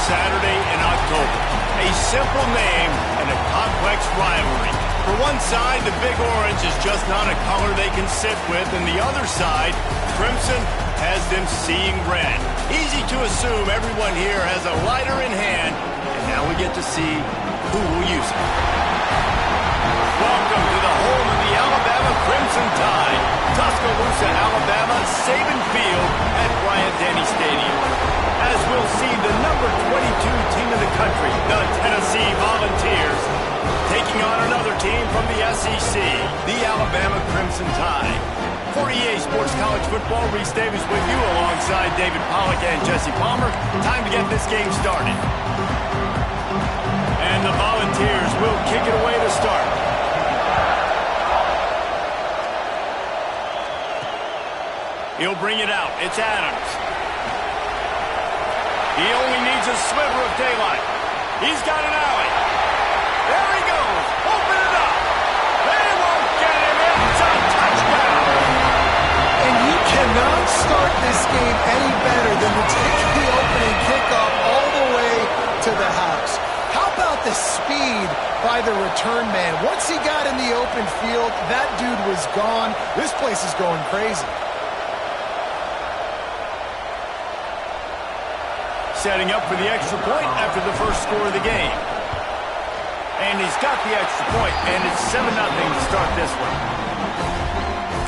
Saturday in October. A simple name and a complex rivalry. For one side, the Big Orange is just not a color they can sit with, and the other side, Crimson, has them seeing red. Easy to assume everyone here has a lighter in hand, and now we get to see who will use it. Welcome to the home of the Alabama Crimson Tide, Tuscaloosa, Alabama, Saban Field at Bryant-Denny Stadium. As we'll see the number 22 team in the country, the Tennessee Volunteers, taking on another team from the SEC, the Alabama Crimson Tide. For EA Sports College Football, Reese Davis with you alongside David Pollack and Jesse Palmer. Time to get this game started. And the Volunteers will kick it away to start. He'll bring it out. It's Adams. He only needs a sliver of daylight. He's got an alley. There he goes. Open it up. They won't get him. It's a touchdown. And you cannot start this game any better than to take the opening kickoff all the way to the house. How about the speed by the return man? Once he got in the open field, that dude was gone. This place is going crazy. Setting up for the extra point after the first score of the game. And he's got the extra point, and it's 7-0 to start this one.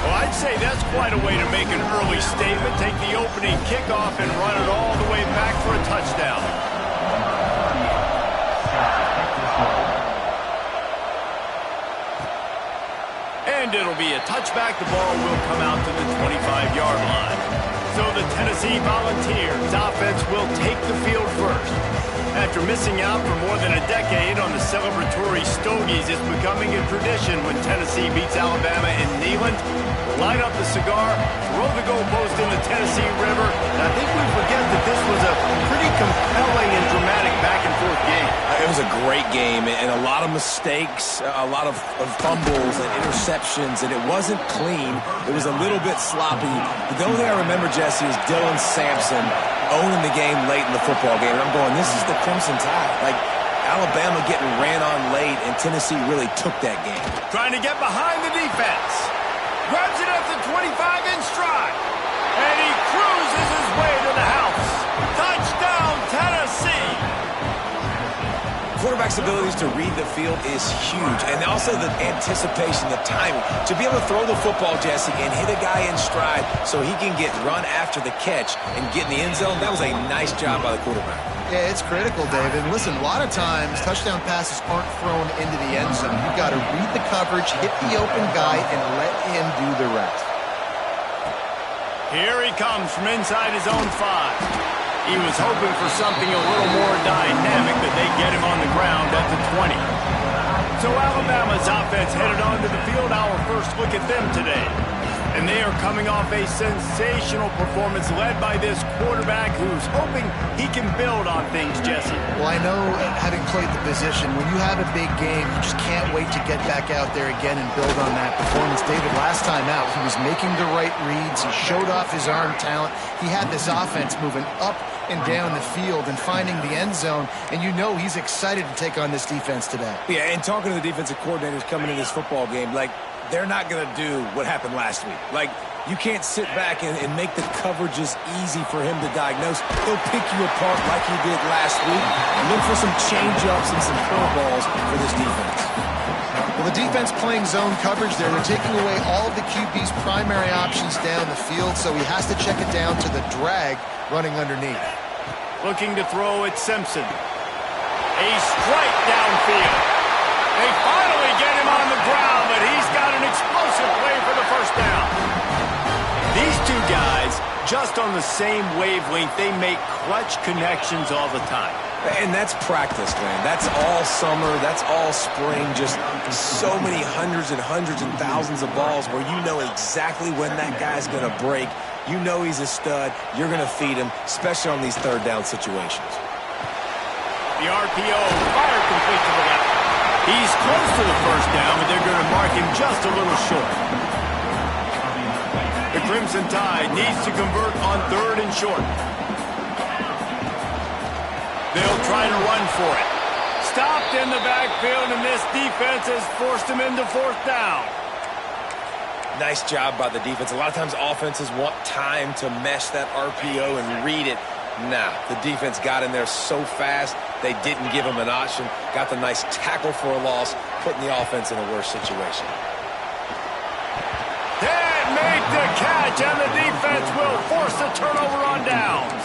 Well, I'd say that's quite a way to make an early statement. Take the opening kickoff and run it all the way back for a touchdown. And it'll be a touchback. The ball will come out to the 25-yard line. So the Tennessee Volunteers offense will take the field first. After missing out for more than a decade on the celebratory Stogies, it's becoming a tradition when Tennessee beats Alabama in Neyland. Light up the cigar, throw the goalpost in the Tennessee River. And I think we forget that this was a pretty compelling and dramatic back-and-forth game. It was a great game, and a lot of mistakes, a lot of fumbles and interceptions, and it wasn't clean. It was a little bit sloppy. The only thing I remember, Jesse, is Dylan Sampson owning the game late in the football game. And I'm going, this is the Crimson Tide. Like, Alabama getting ran on late, and Tennessee really took that game. Trying to get behind the defense. Grabs it at the 25 in stride. And he cruises his way to the house. Touchdown, Tennessee. Quarterback's abilities to read the field is huge, and also the anticipation, the timing. To be able to throw the football, Jesse, and hit a guy in stride so he can get run after the catch and get in the end zone, that was a nice job by the quarterback. Yeah, it's critical, David. Listen, a lot of times touchdown passes aren't thrown into the end zone. You've got to read the coverage, hit the open guy, and let him do the rest. Here he comes from inside his own 5. He was hoping for something a little more dynamic, that they get him on the ground at the 20. So Alabama's offense headed onto the field. Our first look at them today. And they are coming off a sensational performance led by this quarterback who's hoping he can build on things, Jesse. Well, I know, having played the position, when you have a big game, you just can't wait to get back out there again and build on that performance. David, last time out, he was making the right reads. He showed off his arm talent. He had this offense moving up and down the field and finding the end zone, and you know he's excited to take on this defense today. Yeah, and talking to the defensive coordinators coming into this football game, like, they're not going to do what happened last week. Like, you can't sit back and make the coverages easy for him to diagnose. He'll pick you apart like he did last week and look for some change-ups and some curveballs for this defense. Well, the defense playing zone coverage there. They're taking away all of the QB's primary options down the field, so he has to check it down to the drag running underneath. Looking to throw at Simpson. A strike downfield. They finally get him on the ground, but he's got an explosive play for the first down. These two guys, just on the same wavelength, they make clutch connections all the time. And that's practice, man. That's all summer. That's all spring. Just so many hundreds and thousands of balls where you know exactly when that guy's going to break. You know he's a stud. You're going to feed him, especially on these third down situations. The RPO fired complete to the left. He's close to the first down, but they're going to mark him just a little short. The Crimson Tide needs to convert on 3rd and short. They'll try to run for it. Stopped in the backfield, and this defense has forced him into fourth down. Nice job by the defense. A lot of times offenses want time to mesh that RPO and read it. Nah, the defense got in there so fast, they didn't give him an option. Got the nice tackle for a loss, putting the offense in a worse situation. They made the catch, and the defense will force a turnover on downs.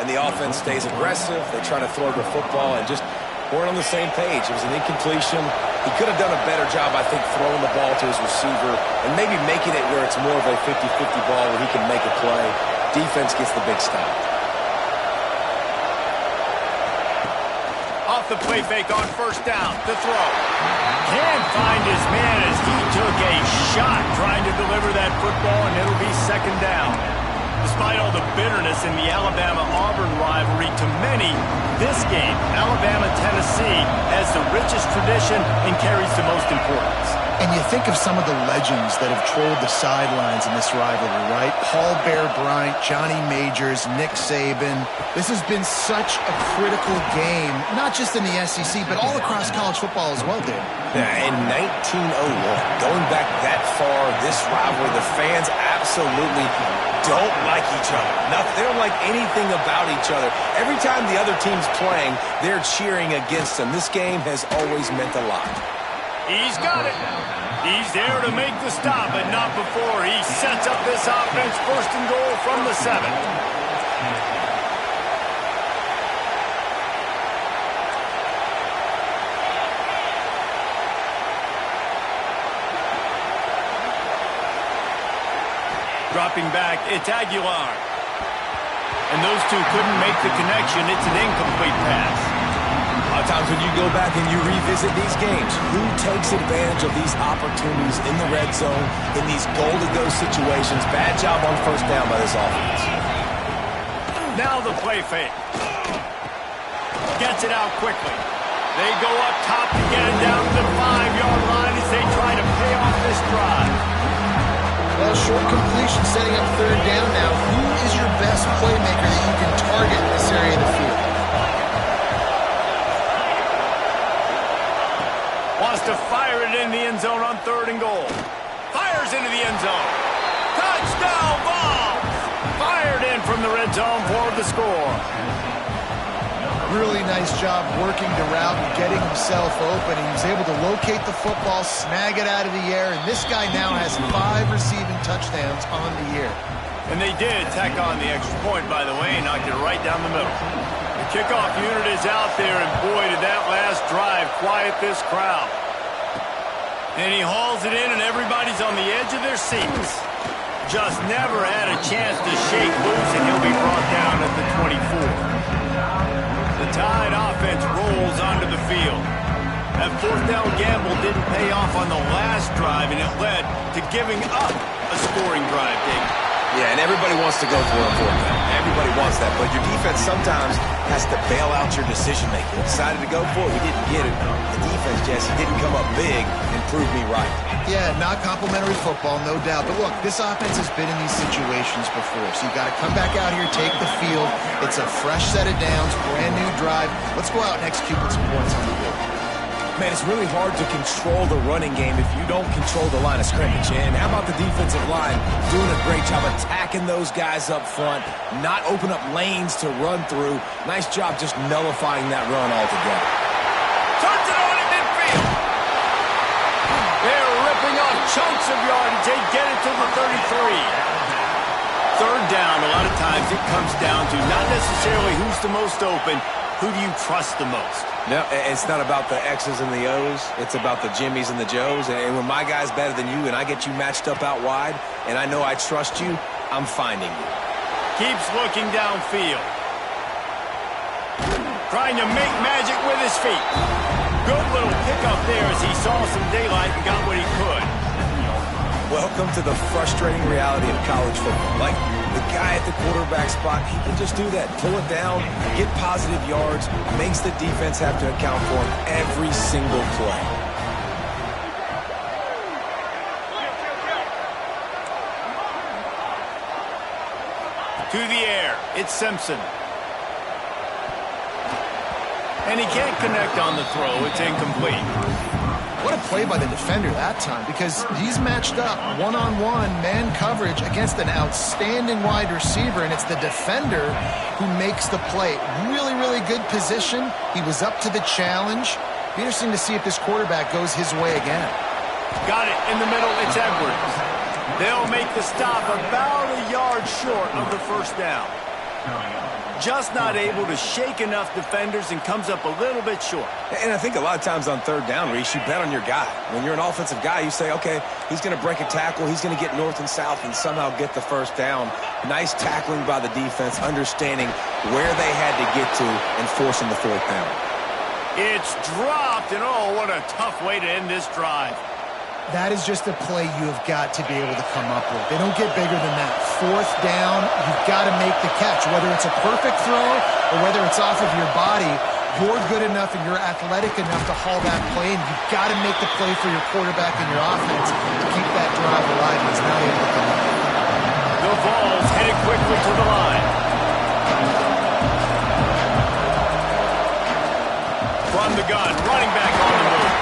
And the offense stays aggressive. They try to throw the football and just weren't on the same page. It was an incompletion. He could have done a better job, I think, throwing the ball to his receiver and maybe making it where it's more of a 50-50 ball where he can make a play. Defense gets the big stop. Off the play fake on first down. The throw. Can't find his man as he took a shot trying to deliver that football, and it'll be second down. Despite all the bitterness in the Alabama-Auburn rivalry, to many, this game, Alabama-Tennessee, has the richest tradition and carries the most importance. And you think of some of the legends that have trolled the sidelines in this rivalry, right? Paul Bear Bryant, Johnny Majors, Nick Saban. This has been such a critical game, not just in the SEC, but all across college football as well, Dave. Yeah, in 1901, going back that far, this rivalry, the fans absolutely don't like each other. They don't like anything about each other. Every time the other team's playing, they're cheering against them. This game has always meant a lot. He's got it. He's there to make the stop, but not before he sets up this offense. First and goal from the 7. Dropping back, it's Aguilar. And those two couldn't make the connection. It's an incomplete pass. A lot of times when you go back and you revisit these games, who takes advantage of these opportunities in the red zone, in these goal-to-go situations? Bad job on first down by this offense. Now the play fake. Gets it out quickly. They go up top to get it down to the 5-yard line as they try to pay off this drive. Well, short completion setting up third down now. Who is your best playmaker that you can target in this area of the field? Wants to fire it in the end zone on third and goal. Fires into the end zone. Touchdown ball! Fired in from the red zone for the score. Really nice job working the route and getting himself open. He was able to locate the football, snag it out of the air, and this guy now has 5 receiving touchdowns on the year. And they did tack on the extra point, by the way, and knocked it right down the middle. The kickoff unit is out there, and boy, did that last drive quiet this crowd. And he hauls it in, and everybody's on the edge of their seats. Just never had a chance to shake loose, and he'll be brought down at the 24. The Tide offense rolls onto the field. That fourth down gamble didn't pay off on the last drive, and it led to giving up a scoring drive, Dave. Yeah, and everybody wants to go for a fourth down. Everybody wants that, but your defense sometimes has to bail out your decision-making. We decided to go for it. We didn't get it. The defense, Jesse, didn't come up big and prove me right. Yeah, not complimentary football, no doubt. But look, this offense has been in these situations before, so you got to come back out here, take the field. It's a fresh set of downs, brand new drive. Let's go out and execute with some points on the board. Man, it's really hard to control the running game if you don't control the line of scrimmage. And how about the defensive line doing a great job attacking those guys up front, not open up lanes to run through. Nice job just nullifying that run altogether. Turns it on in midfield. They're ripping off chunks of yardage. They get it to the 33. Third down, a lot of times it comes down to not necessarily who's the most open, who do you trust the most? No, it's not about the X's and the O's. It's about the Jimmies and the Joes. And when my guy's better than you and I get you matched up out wide and I know I trust you, I'm finding you. Keeps looking downfield. Trying to make magic with his feet. Good little pickup there as he saw some daylight and got what he could. Welcome to the frustrating reality of college football. Like the guy at the quarterback spot, he can just do that. Pull it down, get positive yards, makes the defense have to account for him every single play. To the air, it's Simpson. And he can't connect on the throw. It's incomplete. What a play by the defender that time, because he's matched up one-on-one man coverage against an outstanding wide receiver, and it's the defender who makes the play. Really, really good position. He was up to the challenge. Be interesting to see if this quarterback goes his way again. Got it in the middle. It's Edwards. They'll make the stop about a yard short of the first down. Just not able to shake enough defenders and comes up a little bit short. And I think a lot of times on third down, Reese, you bet on your guy. When you're an offensive guy, you say, okay, he's going to break a tackle, he's going to get north and south and somehow get the first down. Nice tackling by the defense, understanding where they had to get to and forcing the fourth down. It's dropped, and oh, what a tough way to end this drive. That is just a play you have got to be able to come up with. They don't get bigger than that. Fourth down, you've got to make the catch. Whether it's a perfect throw or whether it's off of your body, you're good enough and you're athletic enough to haul that play, and you've got to make the play for your quarterback and your offense to keep that drive alive. He's not able to come up. The Vols headed quickly to the line. From the gun, running back on the move.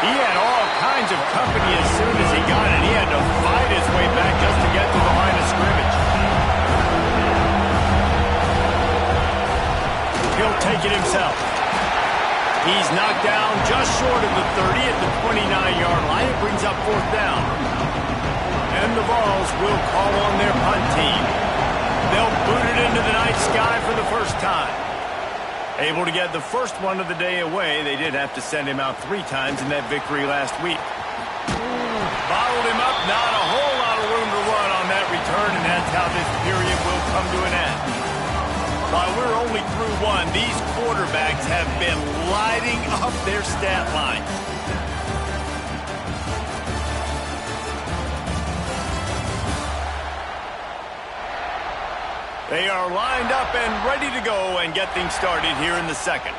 He had all kinds of company as soon as he got it. He had to fight his way back just to get to the line of scrimmage. He'll take it himself. He's knocked down just short of the 30 at the 29-yard line. It brings up fourth down. And the Vols will call on their punt team. They'll boot it into the night sky for the first time. Able to get the first one of the day away. They did have to send him out 3 times in that victory last week. Bottled him up. Not a whole lot of room to run on that return, and that's how this period will come to an end. While we're only through one, these quarterbacks have been lighting up their stat line. They are lined up and ready to go and get things started here in the second.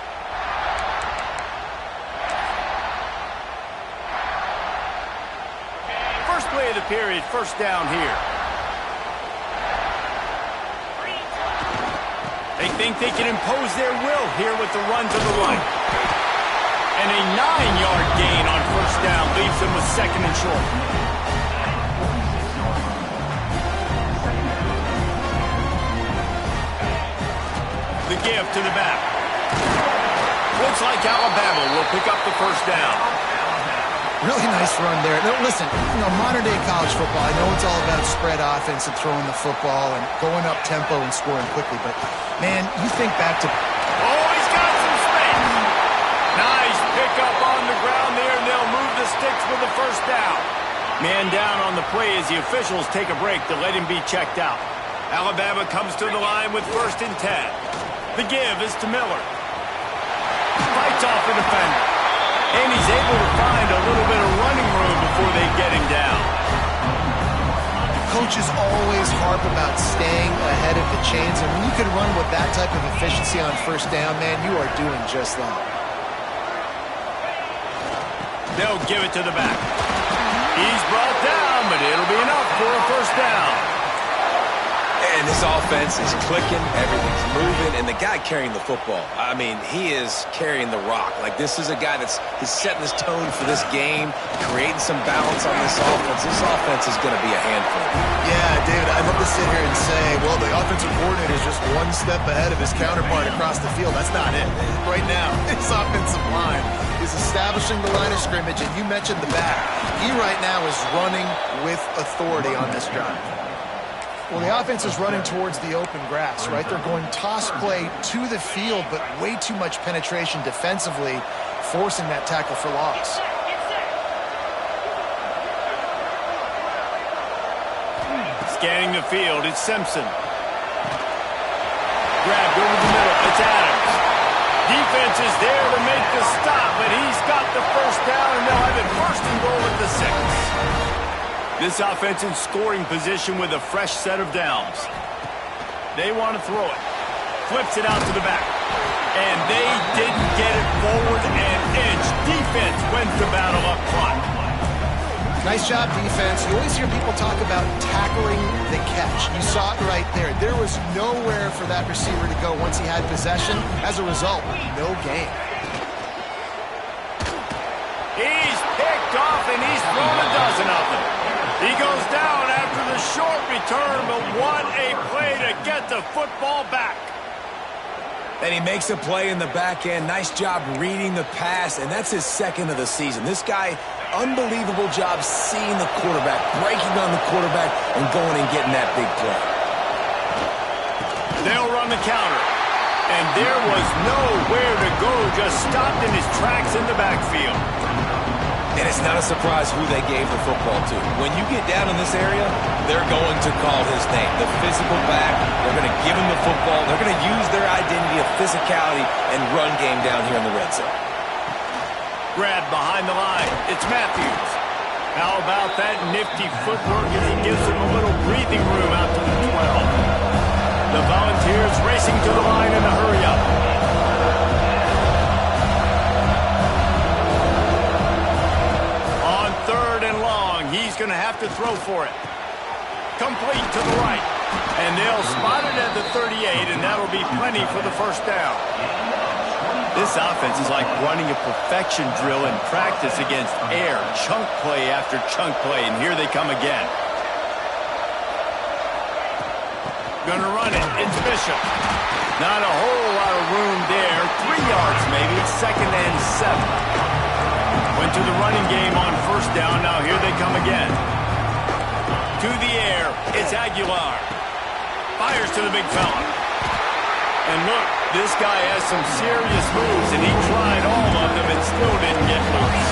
First play of the period, first down here. They think they can impose their will here with the run to the right. And a 9-yard gain on first down leaves them with second and short. The give to the back. Looks like Alabama will pick up the first down. Really nice run there. Now, listen, modern-day college football, I know it's all about spread offense and throwing the football and going up tempo and scoring quickly, but, man, you think back to... Oh, he's got some space. Nice pickup on the ground there, and they'll move the sticks for the first down. Man down on the play as the officials take a break to let him be checked out. Alabama comes to the line with 1st and 10. The give is to Miller. Fights off the defender. And he's able to find a little bit of running room before they get him down. Coaches always harp about staying ahead of the chains, and when you can run with that type of efficiency on first down, man, you are doing just that. They'll give it to the back. He's brought down, but it'll be enough for a first down. And this offense is clicking, everything's moving, and the guy carrying the football, I mean, he is carrying the rock. Like, this is a guy he's setting this tone for this game, creating some balance on this offense. This offense is going to be a handful. Yeah, David, I'd love to sit here and say, well, the offensive coordinator is just one step ahead of his counterpart across the field. That's not it. Right now, his offensive line is establishing the line of scrimmage, and you mentioned the back. He right now is running with authority on this drive. Well, the offense is running towards the open grass, right? They're going toss play to the field, but way too much penetration defensively, forcing that tackle for loss. Scanning the field, it's Simpson. Grabbed over the middle, it's Adams. Defense is there to make the stop, but he's got the first down, and they'll have it 1st and goal at the 6. This offense in scoring position with a fresh set of downs. They want to throw it. Flips it out to the back. And they didn't get it forward an inch. Defense wins the battle up front. Nice job, defense. You always hear people talk about tackling the catch. You saw it right there. There was nowhere for that receiver to go once he had possession. As a result, no gain. He's picked off, and he's thrown a dozen of them. He goes down after the short return, but what a play to get the football back. And he makes a play in the back end. Nice job reading the pass, and that's his second of the season. This guy, unbelievable job seeing the quarterback, breaking on the quarterback, and going and getting that big play. They'll run the counter. And there was nowhere to go, just stopped in his tracks in the backfield. And it's not a surprise who they gave the football to. When you get down in this area, they're going to call his name. The physical back, they're going to give him the football. They're going to use their identity of physicality and run game down here in the red zone. Grab behind the line. It's Matthews. How about that nifty footwork as he gives him a little breathing room out to the 12. The Volunteers racing to the line in a hurry-up. On 3rd and long, he's going to have to throw for it. Complete to the right. And they'll spot it at the 38, and that'll be plenty for the first down. This offense is like running a perfection drill in practice against air. Chunk play after chunk play, and here they come again. Gonna run it. It's Bishop. Not a whole lot of room there. 3 yards maybe. 2nd and 7. Went to the running game on 1st down. Now here they come again. To the air. It's Aguilar. Fires to the big fella. And look, this guy has some serious moves, and he tried all of them and still didn't get loose.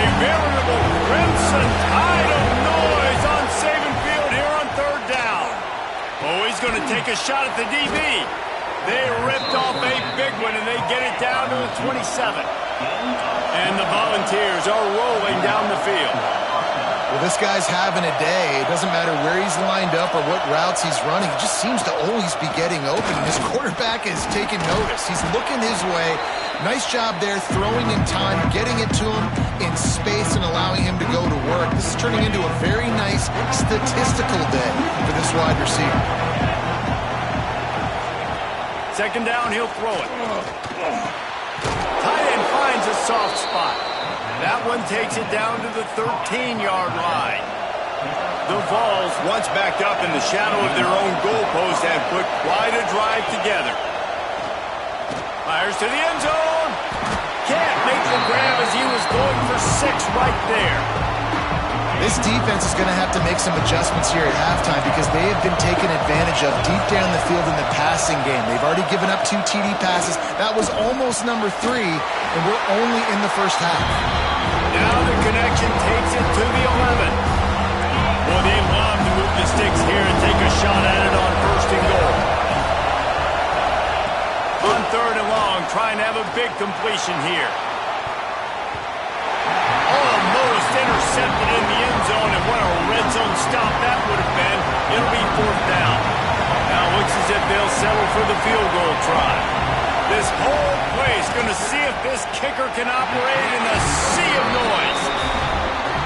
A veritable crimson tide of noise on Saban Field here on 3rd down. Oh, he's going to take a shot at the DB. They ripped off a big one, and they get it down to the 27. And the Volunteers are rolling down the field. Well, this guy's having a day. It doesn't matter where he's lined up or what routes he's running. He just seems to always be getting open. His quarterback is taking notice. He's looking his way. Nice job there, throwing in time, getting it to him in space and allowing him to go to work. This is turning into a very nice statistical day for this wide receiver. 2nd down, he'll throw it. Tight end finds a soft spot. That one takes it down to the 13-yard line. The Vols, once backed up in the shadow of their own goalpost, have put quite a drive together. Fires to the end zone. Can't make the grab as he was going for 6 right there. This defense is going to have to make some adjustments here at halftime because they have been taken advantage of deep down the field in the passing game. They've already given up 2 TD passes. That was almost number 3, and we're only in the first half. Now the connection takes it to the 11. Well, they love to move the sticks here and take a shot at it on 1st and goal. On 3rd and long, trying to have a big completion here. Almost intercepted in the end zone, and what a red zone stop that would have been. It'll be 4th down. Now it looks as if they'll settle for the field goal try. This whole place going to see if this kicker can operate in the sea of noise.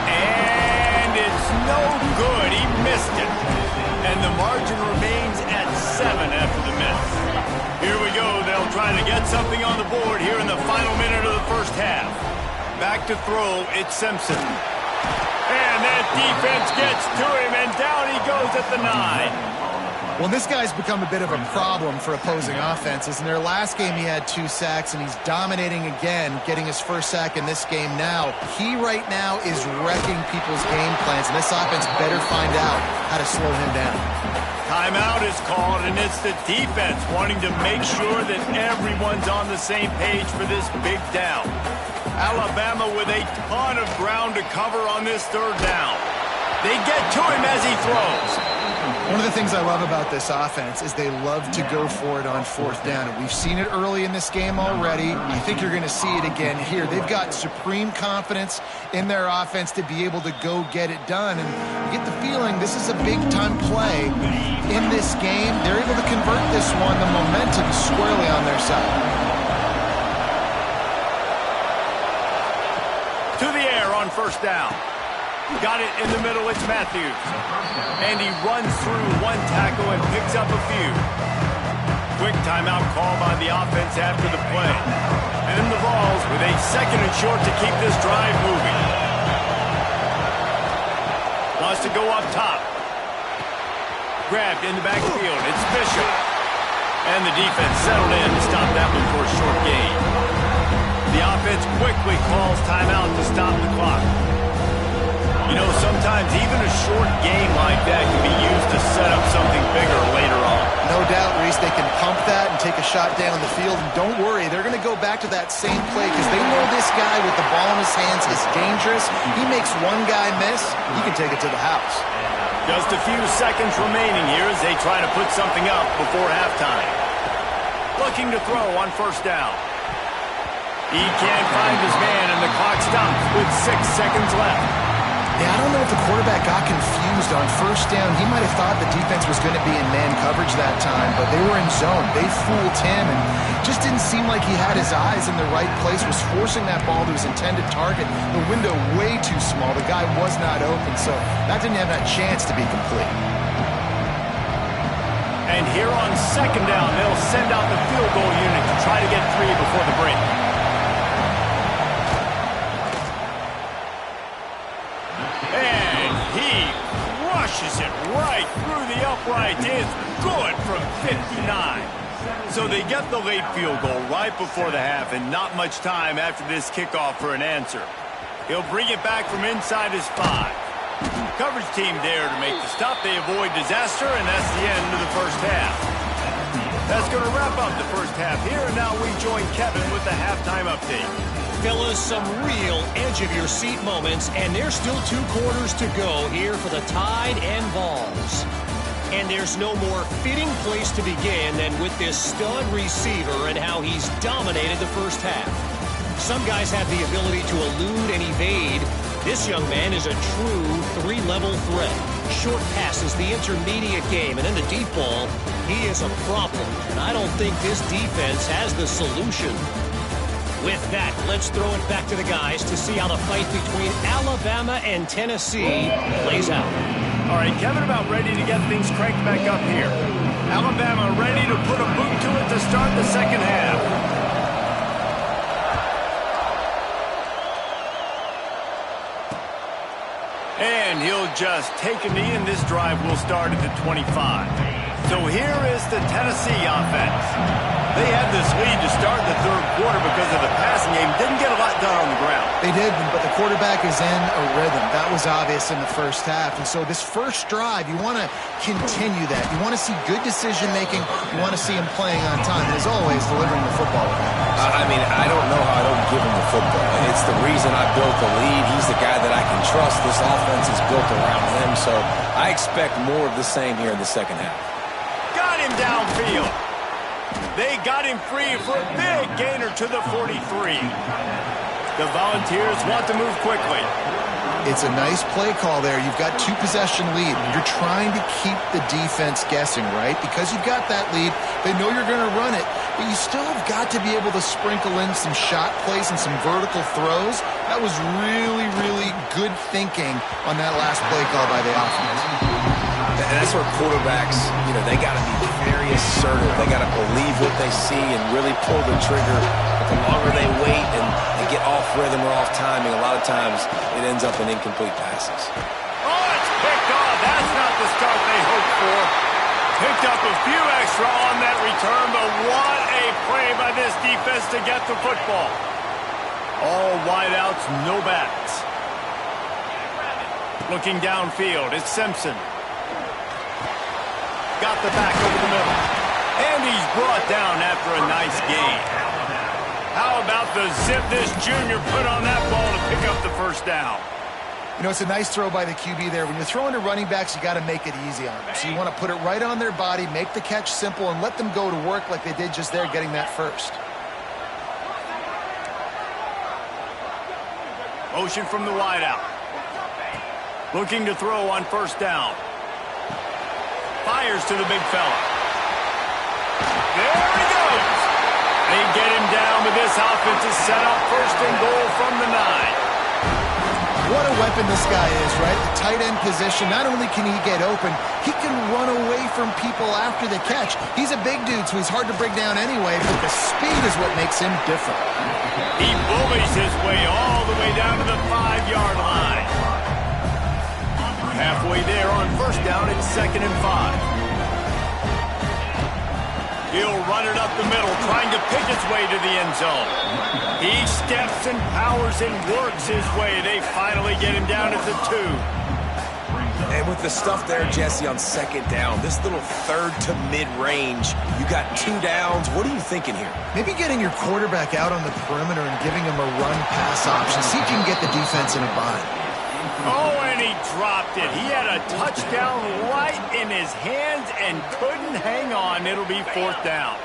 And it's no good. He missed it. And the margin remains at 7 after the miss. Here we go. They'll try to get something on the board here in the final minute of the first half. Back to throw, it's Simpson. And that defense gets to him, and down he goes at the 9. Well, this guy's become a bit of a problem for opposing offenses. In their last game, he had 2 sacks, and he's dominating again, getting his 1st sack in this game now. He right now is wrecking people's game plans, and this offense better find out how to slow him down. Timeout is called, and it's the defense wanting to make sure that everyone's on the same page for this big down. Alabama with a ton of ground to cover on this 3rd down. They get to him as he throws. One of the things I love about this offense is they love to go for it on 4th down. And we've seen it early in this game already. I think you're going to see it again here. They've got supreme confidence in their offense to be able to go get it done. And you get the feeling this is a big-time play in this game. They're able to convert this one. The momentum is squarely on their side. To the air on 1st down. Got it in the middle, it's Matthews. And he runs through one tackle and picks up a few. Quick timeout call by the offense after the play. And the Vols with a 2nd and short to keep this drive moving. Wants to go up top. Grabbed in the backfield, it's Bishop. And the defense settled in to stop that one for a short gain. The offense quickly calls timeout to stop the clock. You know, sometimes even a short game like that can be used to set up something bigger later on. No doubt, Reese, they can pump that and take a shot down the field. And don't worry, they're going to go back to that same play because they know this guy with the ball in his hands is dangerous. He makes one guy miss, he can take it to the house. Just a few seconds remaining here as they try to put something up before halftime. Looking to throw on 1st down. He can't find his man, and the clock stops with 6 seconds left. Yeah, I don't know if the quarterback got confused on 1st down. He might have thought the defense was going to be in man coverage that time, but they were in zone. They fooled him and just didn't seem like he had his eyes in the right place, was forcing that ball to his intended target. The window way too small. The guy was not open, so that didn't have that chance to be complete. And here on 2nd down, they'll send out the field goal unit to try to get 3 before the break. And he crushes it right through the upright. It's good from 59. So they get the late field goal right before the half and not much time after this kickoff for an answer. He'll bring it back from inside his 5. Coverage team there to make the stop. They avoid disaster, and that's the end of the 1st half. That's going to wrap up the 1st half here, and now we join Kevin with the halftime update. Fellas, some real edge-of-your-seat moments, and there's still 2 quarters to go here for the Tide and Vols. And there's no more fitting place to begin than with this stud receiver and how he's dominated the 1st half. Some guys have the ability to elude and evade. This young man is a true 3-level threat. Short passes, the intermediate game, and in the deep ball, he is a problem. And I don't think this defense has the solution. With that, let's throw it back to the guys to see how the fight between Alabama and Tennessee plays out. All right, Kevin about ready to get things cranked back up here. Alabama ready to put a boot to it to start the 2nd half. And he'll just take a knee, and this drive will start at the 25. So here is the Tennessee offense. They had this lead to start the 3rd quarter because of the passing game. Didn't get a lot done on the ground. They did, but the quarterback is in a rhythm. That was obvious in the 1st half. And so this 1st drive, you want to continue that. You want to see good decision-making. You want to see him playing on time. And as always, delivering the football. I mean, I don't know how I don't give him the football. It's the reason I built the lead. He's the guy that I can trust. This offense is built around him. So I expect more of the same here in the 2nd half. Got him downfield. They got him free for a big gainer to the 43. The Volunteers want to move quickly. It's a nice play call there. You've got 2-possession lead. You're trying to keep the defense guessing, right? Because you've got that lead, they know you're going to run it, but you still have got to be able to sprinkle in some shot plays and some vertical throws. That was really, really good thinking on that last play call by the offense. And that's where quarterbacks, you know, they got to be very assertive. They got to believe what they see and really pull the trigger. But the longer they wait and get off rhythm or off timing, a lot of times it ends up in incomplete passes. Oh, it's picked off. That's not the start they hoped for. Picked up a few extra on that return, but what a play by this defense to get the football. All wideouts, no backs. Looking downfield, it's Simpson. Got the back over the middle. And he's brought down after a nice gain. How about the zip this junior put on that ball to pick up the 1st down? You know, it's a nice throw by the QB there. When you're throwing to running backs, you got to make it easy on them. So you want to put it right on their body, make the catch simple, and let them go to work like they did just there, getting that 1st. Motion from the wideout. Looking to throw on 1st down. Fires to the big fella. There he goes. They get him down, but this offense is set up 1st and goal from the 9. What a weapon this guy is, right? The tight end position, not only can he get open, he can run away from people after the catch. He's a big dude, so he's hard to bring down anyway, but the speed is what makes him different. He bullies his way all the way down to the 5-yard line. Halfway there on first down, it's 2nd and 5. He'll run it up the middle, trying to pick his way to the end zone. He steps and powers and works his way. They finally get him down at the 2. And with the stuff there, Jesse, on 2nd down, this little third to mid-range, you got 2 downs. What are you thinking here? Maybe getting your quarterback out on the perimeter and giving him a run-pass option. See if you can get the defense in a bind. Oh, and he dropped it. He had a touchdown right in his hands and couldn't hang on. It'll be 4th down.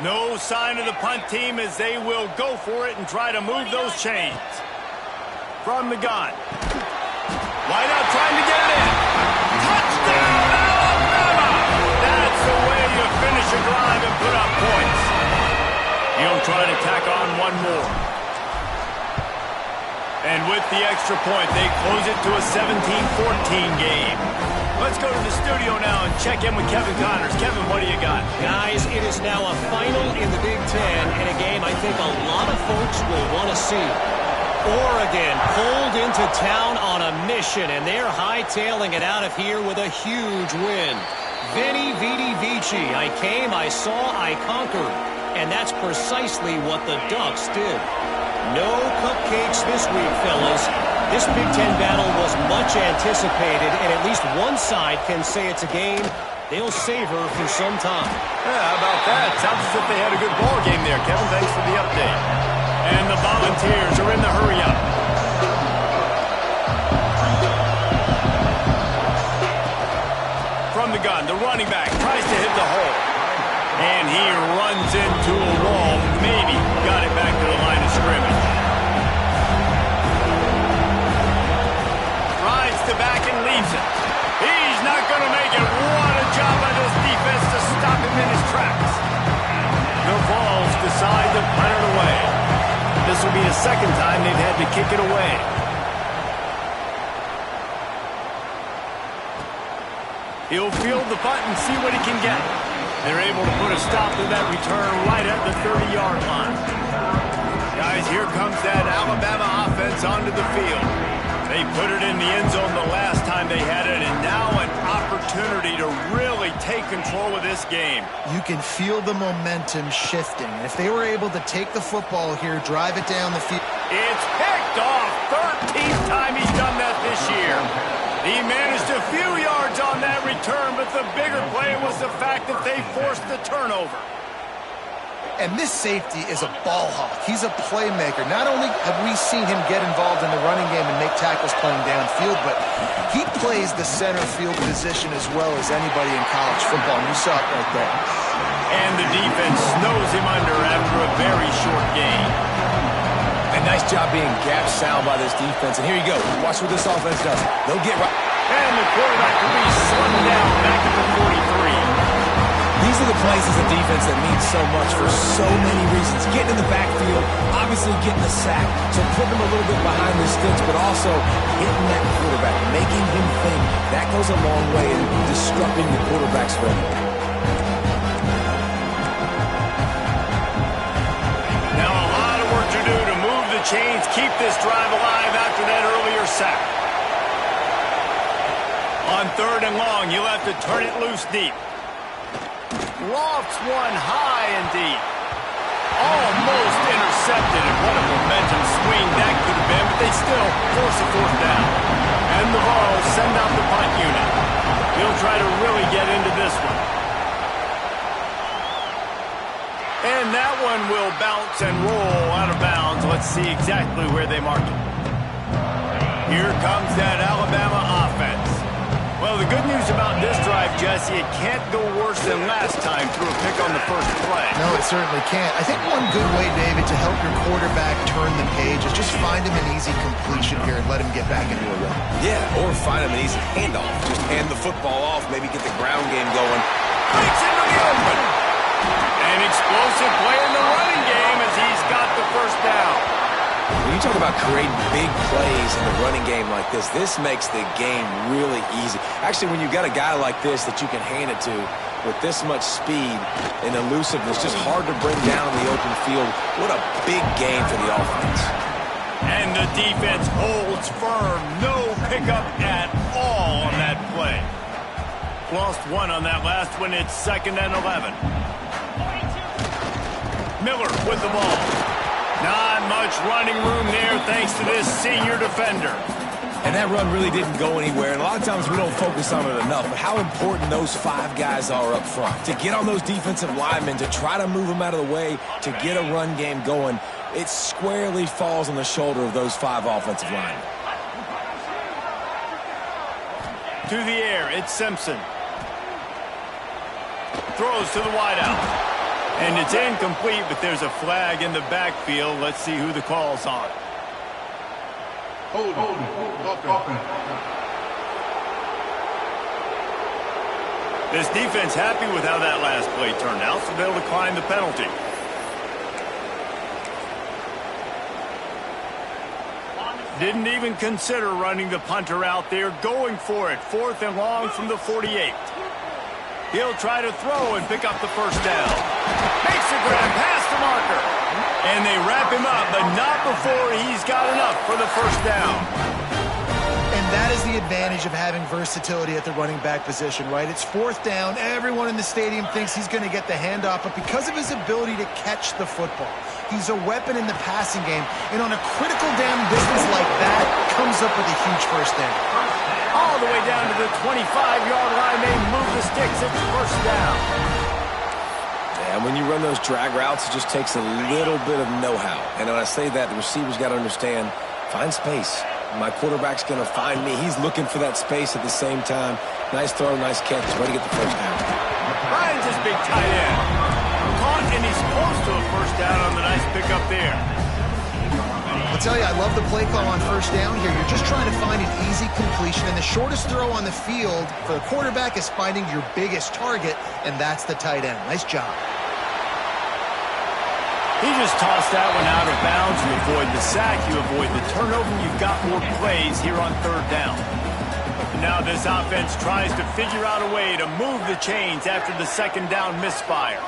No sign of the punt team as they will go for it and try to move those chains. From the gun. Wide out trying to get it in. Touchdown, Alabama! That's the way you finish a drive and put up points. He'll try to tack on one more. And with the extra point, they close it to a 17-14 game. Let's go to the studio now and check in with Kevin Connors. Kevin, what do you got? Guys, it is now a final in the Big Ten, and a game I think a lot of folks will want to see. Oregon pulled into town on a mission, and they're hightailing it out of here with a huge win. Veni, vidi, vici. I came, I saw, I conquered. And that's precisely what the Ducks did. No cupcakes this week, fellas. This Big Ten battle was much anticipated, and at least one side can say it's a game they'll savor for some time. Yeah, how about that? Sounds as if they had a good ball game there, Kevin. Thanks for the update. And the Volunteers are in the hurry-up. From the gun, the running back tries to hit the hole. And he runs into a wall. Maybe got it back to the line of scrimmage. Rides the back and leaves it. He's not going to make it. What a job by this defense to stop him in his tracks. The Vols decide to punt it away. This will be the 2nd time they've had to kick it away. He'll field the punt and see what he can get. They're able to put a stop to that return right at the 30-yard line. Guys, here comes that Alabama offense onto the field. They put it in the end zone the last time they had it, and now an opportunity to really take control of this game. You can feel the momentum shifting. If they were able to take the football here, drive it down the field. It's picked off. 13th time he's done that this year. He managed a few yards on that return, but the bigger play was the fact that they forced the turnover. And this safety is a ball hawk. He's a playmaker. Not only have we seen him get involved in the running game and make tackles playing downfield, but he plays the center field position as well as anybody in college football, and you saw it right there. And the defense snows him under after a very short game. A nice job being gap sound by this defense. And here you go. Watch what this offense does. They'll get right. And the quarterback will be slung down back at the 43. These are the plays as a defense that mean so much for so many reasons. Getting in the backfield, obviously getting the sack, so putting him a little bit behind the sticks, but also hitting that quarterback, making him think. That goes a long way in disrupting the quarterback's rhythm. Now a lot of work to do to move the chains, keep this drive alive after that earlier sack. On 3rd and long, you'll have to turn it loose deep. Lofts one high and deep. Almost intercepted, and what a momentum swing that could have been, but they still force a 4th down. And the Vols send out the punt unit. He'll try to really get into this one. And that one will bounce and roll out of bounds. Let's see exactly where they mark it. Here comes that Alabama offense. Well, the good news about this drive, Jesse, it can't go worse than last time through a pick on the first play. No, it certainly can't. I think one good way, David, to help your quarterback turn the page is just find him an easy completion here and let him get back into a run. Yeah, or find him an easy handoff. Just hand the football off, maybe get the ground game going. Breaks into the open. An explosive play in the running game as he's got the first down. When you talk about creating big plays in the running game like this makes the game really easy. Actually, when you've got a guy like this that you can hand it to with this much speed and elusiveness, just hard to bring down in the open field, what a big game for the offense. And the defense holds firm. No pickup at all on that play. Lost one on that last one. It's 2nd and 11. Miller with the ball. Not much running room there thanks to this senior defender. And that run really didn't go anywhere. And a lot of times we don't focus on it enough, but how important those 5 guys are up front. To get on those defensive linemen, to try to move them out of the way, to get a run game going, it squarely falls on the shoulder of those 5 offensive linemen. To the air, it's Simpson. Throws to the wideout. And it's incomplete, but there's a flag in the backfield. Let's see who the call's on. Hold. This defense happy with how that last play turned out, so they'll decline the penalty. Didn't even consider running the punter out there, going for it. 4th and long from the 48. He'll try to throw and pick up the first down. Makes a grab past the marker. And they wrap him up, but not before he's got enough for the first down. And that is the advantage of having versatility at the running back position, right? It's 4th down. Everyone in the stadium thinks he's going to get the handoff, but because of his ability to catch the football, he's a weapon in the passing game. And on a critical down distance like that, comes up with a huge first down. All the way down to the 25-yard line. They move the sticks. It's first down. And when you run those drag routes, it just takes a little bit of know-how. And when I say that, the receiver's got to understand, find space. My quarterback's going to find me. He's looking for that space at the same time. Nice throw, nice catch. He's ready to get the first down. Ryan's his big tight end. Caught, and he's close to a first down on the nice pickup there. I'll tell you, I love the play call on first down here. You're just trying to find an easy completion, and the shortest throw on the field for the quarterback is finding your biggest target, and that's the tight end. Nice job. He just tossed that one out of bounds. You avoid the sack, you avoid the turnover, you've got more plays here on 3rd down. Now this offense tries to figure out a way to move the chains after the 2nd down misfire.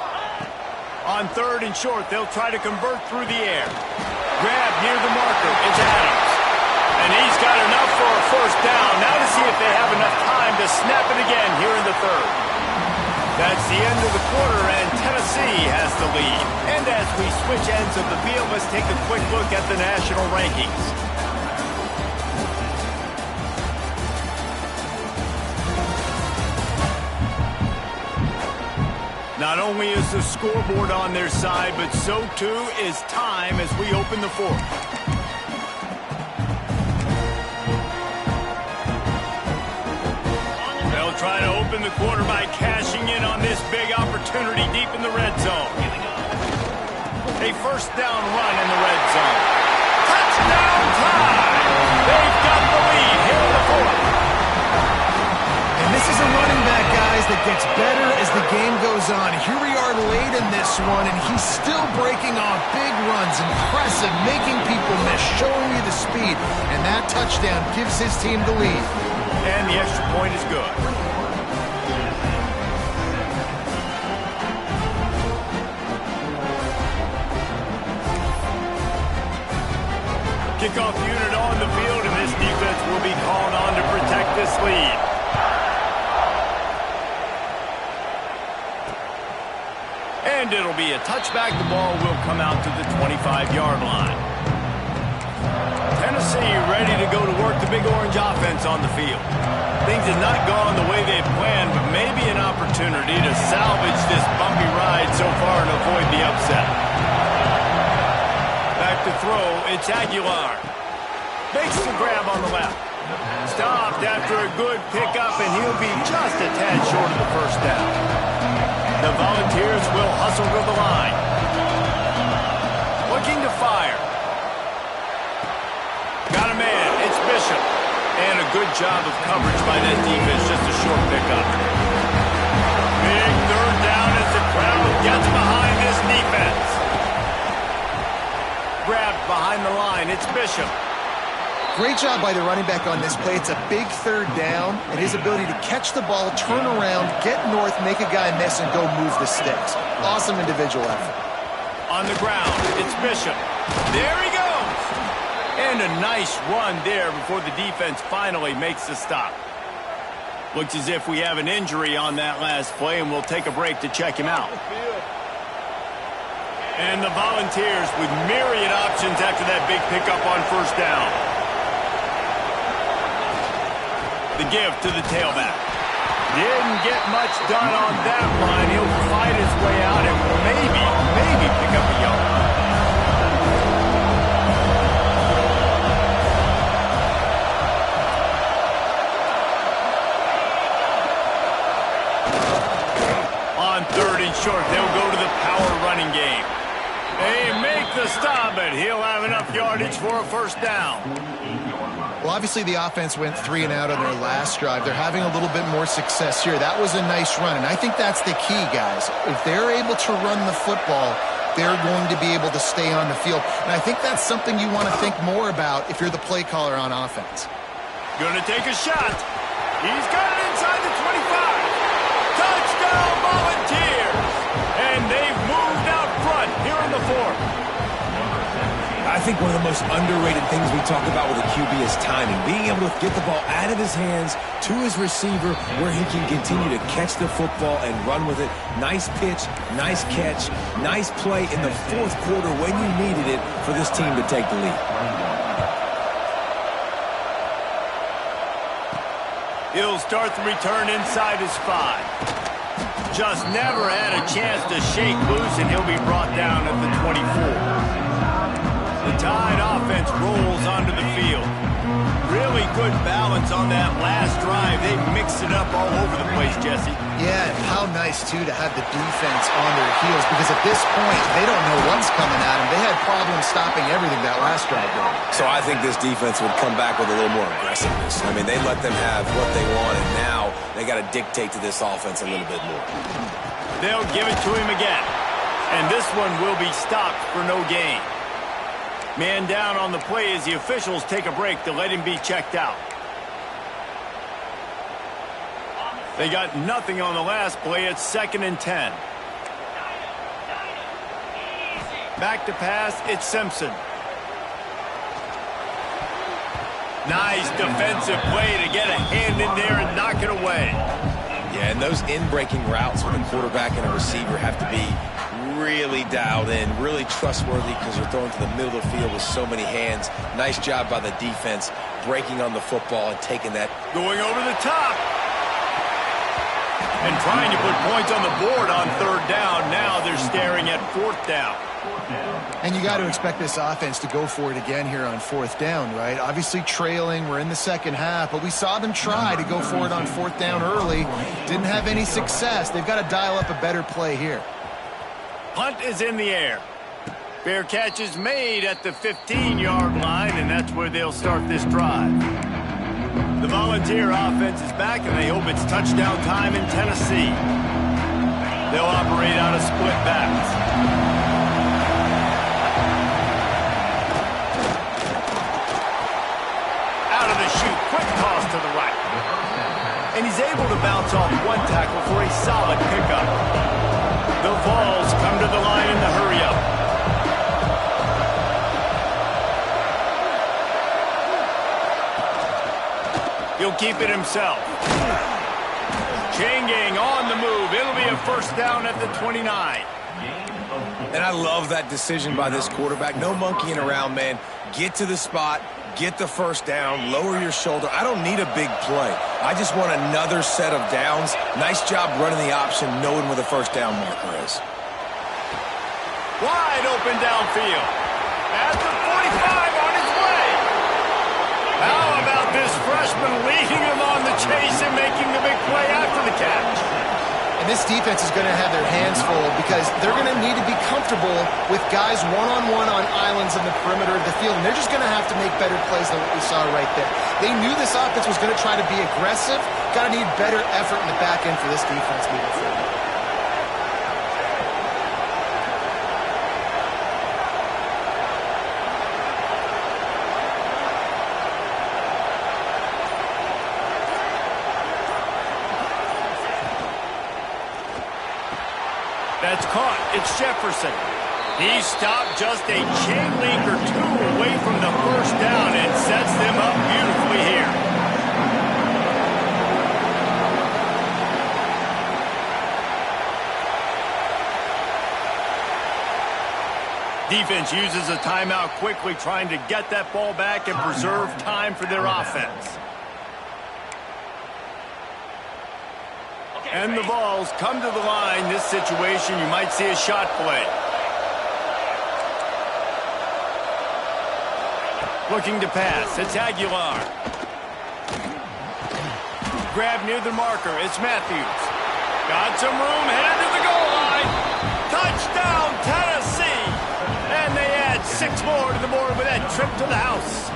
On 3rd and short, they'll try to convert through the air. Grab near the marker, it's Adams. And he's got enough for a first down. Now to see if they have enough time to snap it again here in the 3rd. That's the end of the quarter, and Tennessee has the lead. And as we switch ends of the field, let's take a quick look at the national rankings. Not only is the scoreboard on their side, but so too is time as we open the 4th. Try to open the quarter by cashing in on this big opportunity deep in the red zone. A first down run in the red zone. Touchdown time! They've got the lead here in the 4th. And this is a running back, guys, that gets better as the game goes on. Here we are late in this one, and he's still breaking off big runs. Impressive, making people miss, showing you the speed. And that touchdown gives his team the lead. And the extra point is good. Kickoff unit on the field, and this defense will be called on to protect this lead. And it'll be a touchback. The ball will come out to the 25-yard line. Tennessee ready to go to work the Big Orange offense on the field. Things have not gone the way they planned, but maybe an opportunity to salvage this bumpy ride so far and avoid the upset. Back to throw, it's Aguilar. Makes the grab on the left. Stopped after a good pickup, and he'll be just a tad short of the first down. The Volunteers will hustle to the line. Looking to fire. Got a man, it's Bishop. And a good job of coverage by that defense, just a short pickup. Big 3rd down as the crowd gets behind this defense. Grabbed behind behind the line. It's Bishop. Great job by the running back on this play. It's a big third down, and his ability to catch the ball, turn around, get north, make a guy miss, and go move the sticks. Awesome individual effort. On the ground, it's Bishop. There he goes! And a nice run there before the defense finally makes the stop. Looks as if we have an injury on that last play, and we'll take a break to check him out. And the Volunteers with myriad options after that big pickup on first down. The give to the tailback. Didn't get much done on that line. He'll fight his way out and maybe pick up a yard. On third and short, they'll go to the power running game. They make the stop, but he'll have enough yardage for a first down. Well, obviously the offense went 3 and out on their last drive. They're having a little bit more success here. That was a nice run, and I think that's the key, guys. If they're able to run the football, they're going to be able to stay on the field. And I think that's something you want to think more about if you're the play caller on offense. Gonna take a shot. He's got it inside the 25. Touchdown Volunteers! And they've moved out front here in the fourth. I think one of the most underrated things we talk about with a QB is timing. Being able to get the ball out of his hands to his receiver where he can continue to catch the football and run with it. Nice pitch, nice catch, nice play in the fourth quarter when you needed it for this team to take the lead. He'll start the return inside his 5. Just never had a chance to shake loose, and he'll be brought down at the 24. The Tide offense rolls onto the field. Really good balance on that last drive. They mixed it up all over the place, Jesse. Yeah, and how nice, too, to have the defense on their heels, because at this point, they don't know what's coming at them. They had problems stopping everything that last drive. So I think this defense would come back with a little more aggressiveness. I mean, they let them have what they want, and now they got to dictate to this offense a little bit more. They'll give it to him again. And this one will be stopped for no gain. Man down on the play as the officials take a break to let him be checked out. They got nothing on the last play. It's 2nd and 10. Back to pass, it's Simpson. Nice defensive play to get a hand in there and knock it away. Yeah, and those in-breaking routes with a quarterback and a receiver have to be really dialed in, really trustworthy because you're throwing to the middle of the field with so many hands. Nice job by the defense breaking on the football and taking that. Going over the top. And trying to put points on the board on third down. Now they're staring at fourth down. And you got to expect this offense to go for it again here on fourth down, right? Obviously trailing, we're in the second half, but we saw them try to go for it on fourth down early. Didn't have any success. They've got to dial up a better play here. Punt is in the air. Fair catch is made at the 15-yard line, and that's where they'll start this drive. The Volunteer offense is back, and they hope it's touchdown time in Tennessee. They'll operate out of split backs. Out of the chute, quick toss to the right. And he's able to bounce off one tackle for a solid pickup. The Vols come to the line in the hurry-up. He'll keep it himself. Chain gang on the move. It'll be a first down at the 29. And I love that decision by this quarterback. No monkeying around, man. Get to the spot, get the first down, lower your shoulder. I don't need a big play. I just want another set of downs. Nice job running the option, knowing where the first down marker is. Wide open downfield. At the 45 on his way. How about this freshman leading him on the chase and making the big play after the catch? And this defense is going to have their hands full because they're going to need to be comfortable with guys one-on-one on islands in the perimeter of the field, and they're just going to have to make better plays than what we saw right there. They knew this offense was going to try to be aggressive. Got to need better effort in the back end for this defense moving forward. That's caught. It's Jefferson. He stopped just a chain link or two away from the first down and sets them up beautifully here. Defense uses a timeout quickly, trying to get that ball back and preserve time for their offense. And the balls come to the line. This situation, you might see a shot play. Looking to pass. It's Aguilar. Grab near the marker. It's Matthews. Got some room. Headed to the goal line. Touchdown, Tennessee. And they add 6 more to the board with that trip to the house.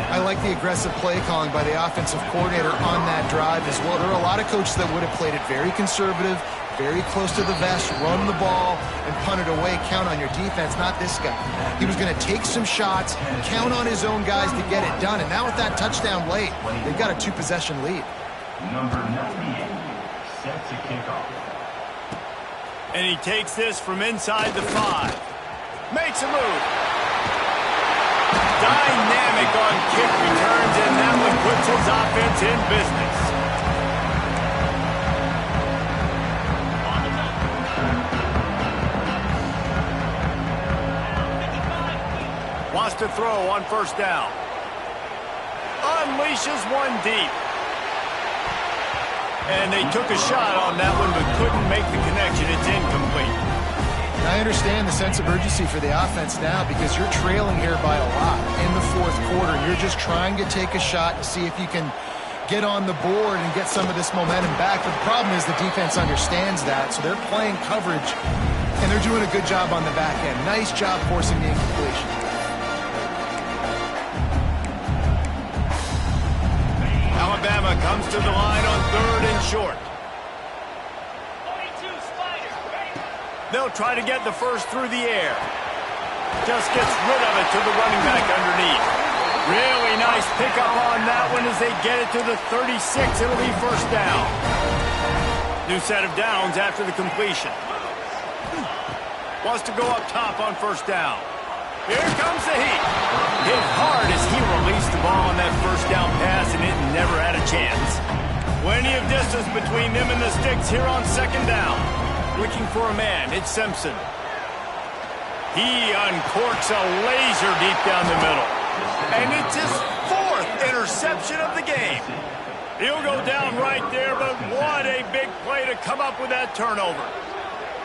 I like the aggressive play calling by the offensive coordinator on that drive as well. There are a lot of coaches that would have played it very conservative, very close to the vest, run the ball, and punt it away. Count on your defense, not this guy. He was going to take some shots, count on his own guys to get it done. And now with that touchdown late, they've got a 2-possession lead. Number 98 sets a kickoff. And he takes this from inside the 5. Makes a move. Dynamic on kick returns, and that one puts his offense in business. Wants to throw on first down. Unleashes one deep. And they took a shot on that one, but couldn't make the connection. It's incomplete. I understand the sense of urgency for the offense now because you're trailing here by a lot in the fourth quarter. You're just trying to take a shot to see if you can get on the board and get some of this momentum back. But the problem is the defense understands that, so they're playing coverage, and they're doing a good job on the back end. Nice job forcing the incompletion. Alabama comes to the line on 3rd and short. They'll try to get the first through the air. Just gets rid of it to the running back underneath. Really nice pickup on that one as they get it to the 36. It'll be first down. New set of downs after the completion. Wants to go up top on first down. Here comes the heat. Hit hard as he released the ball on that first down pass, and it never had a chance. Plenty of distance between them and the sticks here on second down. Looking for a man. It's Simpson. He uncorks a laser deep down the middle. And it's his 4th interception of the game. He'll go down right there, but what a big play to come up with that turnover.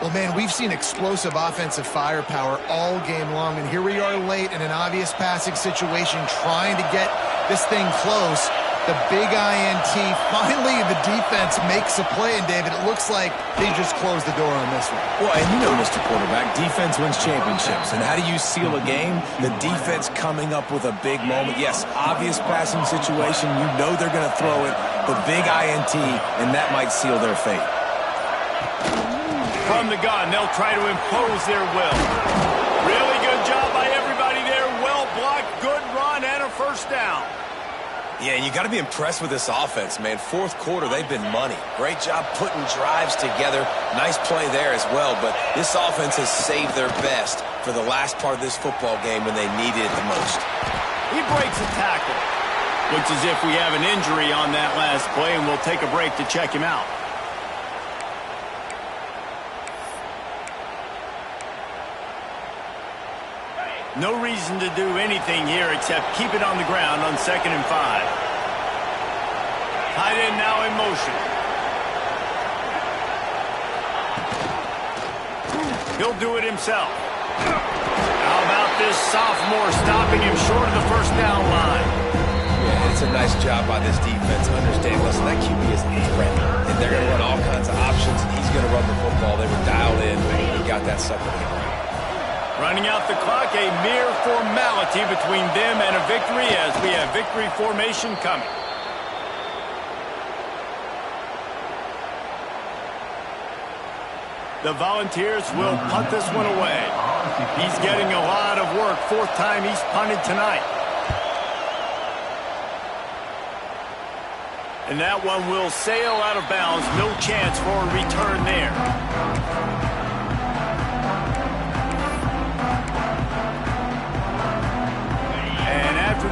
Well, man, we've seen explosive offensive firepower all game long, and here we are late in an obvious passing situation trying to get this thing close. The big INT. Finally, the defense makes a play, and David, it looks like they just closed the door on this one. Well, and you know, Mr. Quarterback, defense wins championships. And how do you seal a game? The defense coming up with a big moment. Yes, obvious passing situation. You know they're going to throw it. The big INT, and that might seal their fate. From the gun, they'll try to impose their will. Really good job by everybody there. Well blocked, good run, and a first down. Yeah, you got to be impressed with this offense, man. Fourth quarter, they've been money. Great job putting drives together. Nice play there as well, but this offense has saved their best for the last part of this football game when they needed it the most. He breaks a tackle. Looks as if we have an injury on that last play, and we'll take a break to check him out. No reason to do anything here except keep it on the ground on 2nd and 5. Tight end now in motion. He'll do it himself. How about this sophomore stopping him short of the first down line? Yeah, it's a nice job by this defense. Understand, listen, that QB is a threat, and they're going to run all kinds of options, and he's going to run the football. They were dialed in, and he got that sucker in the ground. Running out the clock, a mere formality between them and a victory as we have victory formation coming. The Volunteers will punt this one away. He's getting a lot of work. 4th time he's punted tonight. And that one will sail out of bounds. No chance for a return there.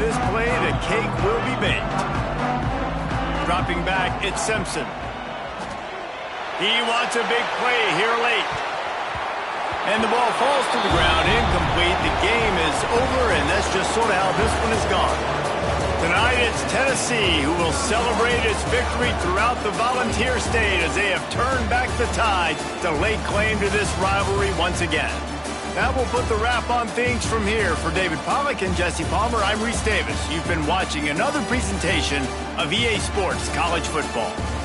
this play, the cake will be baked. Dropping back, it's Simpson. He wants a big play here late. And the ball falls to the ground, incomplete. The game is over, and that's just sort of how this one is gone. Tonight, it's Tennessee who will celebrate its victory throughout the Volunteer State as they have turned back the tide to lay claim to this rivalry once again. That will put the wrap on things from here. For David Pollack and Jesse Palmer, I'm Reese Davis. You've been watching another presentation of EA Sports College Football.